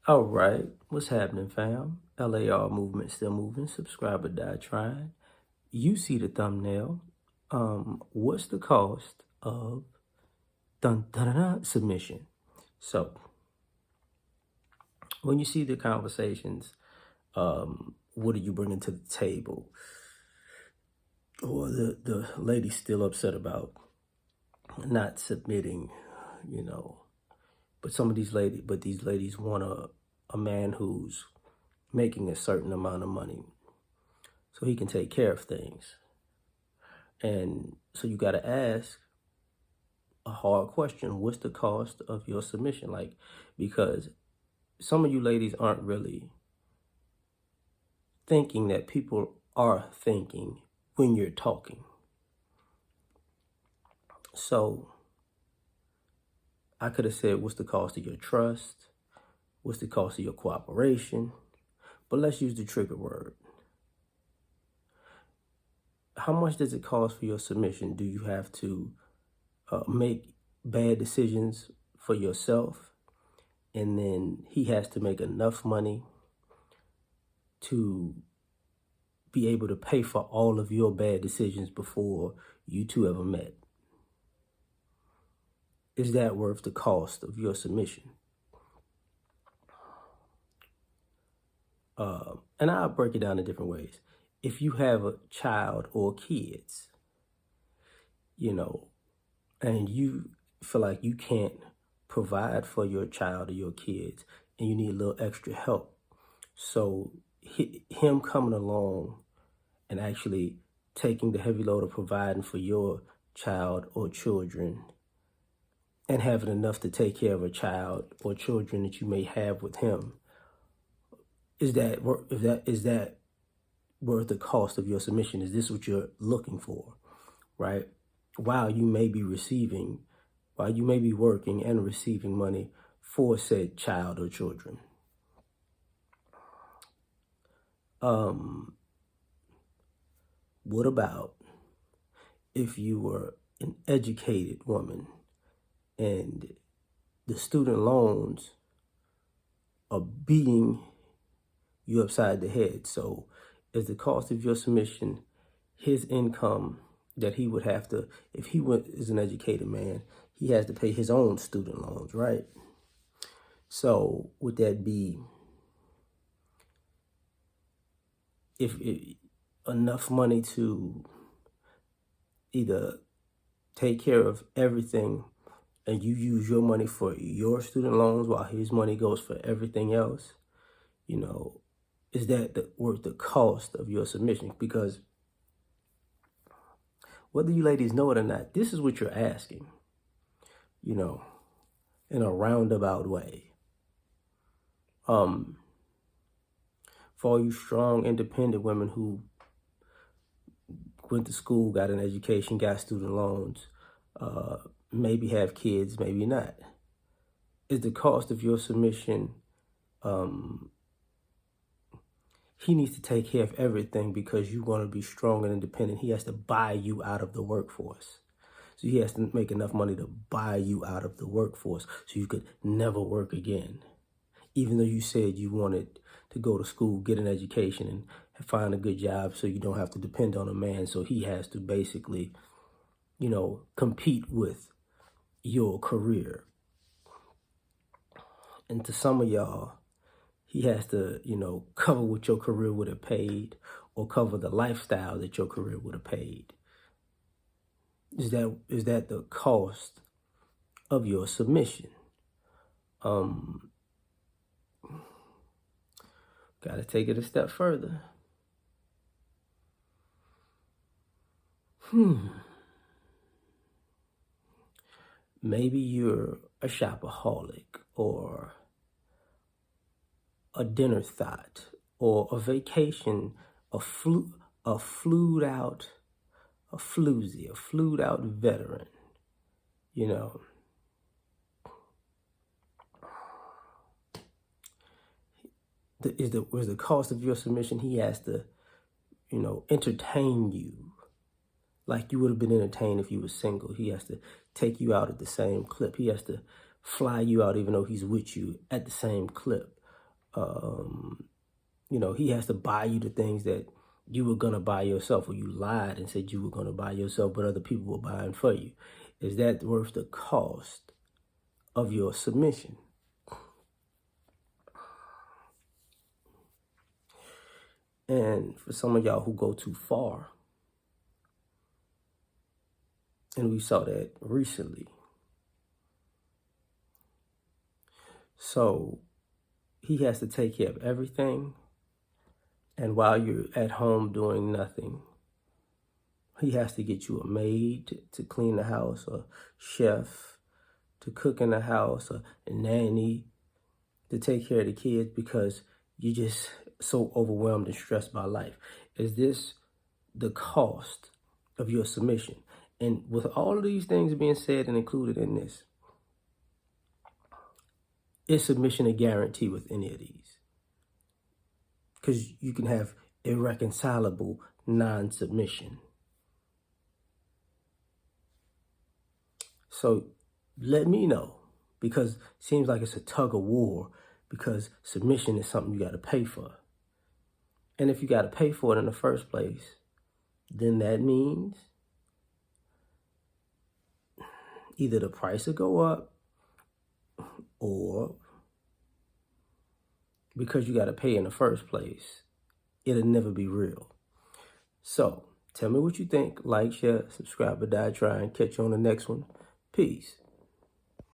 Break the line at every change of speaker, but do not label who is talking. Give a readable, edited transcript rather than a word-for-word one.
All right, what's happening, fam? L.A.R. movement still moving. Subscribe or die trying. You see the thumbnail. What's the cost of submission? So when you see the conversations, what are you bringing to the table? Or the lady's still upset about not submitting, you know. But these ladies want a man who's making a certain amount of money so he can take care of things. And so you got to ask a hard question. What's the cost of your submission? Because some of you ladies aren't really thinking that people are thinking when you're talking. So I could have said, what's the cost of your trust? What's the cost of your cooperation? But let's use the trigger word. How much does it cost for your submission? Do you have to make bad decisions for yourself? And then he has to make enough money to be able to pay for all of your bad decisions before you two ever met. Is that worth the cost of your submission? And I'll break it down in different ways. If you have a child or kids, and you feel like you can't provide for your child or your kids, and you need a little extra help. So him coming along and actually taking the heavy load of providing for your child or children and having enough to take care of a child or children that you may have with him, is that worth the cost of your submission? Is this what you're looking for, right? While you may be working and receiving money for said child or children. What about if you were an educated woman and the student loans are beating you upside the head? So is the cost of your submission his income that he would have to, if he is an educated man, he has to pay his own student loans, right? So would that be enough money to either take care of everything and you use your money for your student loans while his money goes for everything else? Is that worth the cost of your submission? Because whether you ladies know it or not, this is what you're asking, in a roundabout way. For all you strong, independent women who went to school, got an education, got student loans, maybe have kids, maybe not, is the cost of your submission, he needs to take care of everything because you want to be strong and independent. He has to buy you out of the workforce. So he has to make enough money to buy you out of the workforce so you could never work again. Even though you said you wanted to go to school, get an education, and find a good job so you don't have to depend on a man. So he has to basically, compete with your career. And to some of y'all, he has to, cover what your career would have paid or cover the lifestyle that your career would have paid. Is that the cost of your submission? Got to take it a step further. Maybe you're a shopaholic or a dinner thought or a vacation, a flued out veteran, is the cost of your submission? He has to, entertain you like you would have been entertained if you were single. He has to take you out at the same clip. He has to fly you out even though he's with you at the same clip. He has to buy you the things that you were going to buy yourself, or you lied and said you were going to buy yourself, but other people were buying for you. Is that worth the cost of your submission? And for some of y'all who go too far, and we saw that recently. So he has to take care of everything. And while you're at home doing nothing, he has to get you a maid to clean the house, a chef to cook in the house, a nanny to take care of the kids, because you're just so overwhelmed and stressed by life. Is this the cost of your submission? And with all of these things being said and included in this, is submission a guarantee with any of these? Because you can have irreconcilable non-submission. So let me know, because it seems like it's a tug of war, because submission is something you got to pay for. And if you got to pay for it in the first place, then that means either the price will go up, or because you got to pay in the first place, it'll never be real. So tell me what you think. Like, share, subscribe, or die trying. Catch you on the next one. Peace.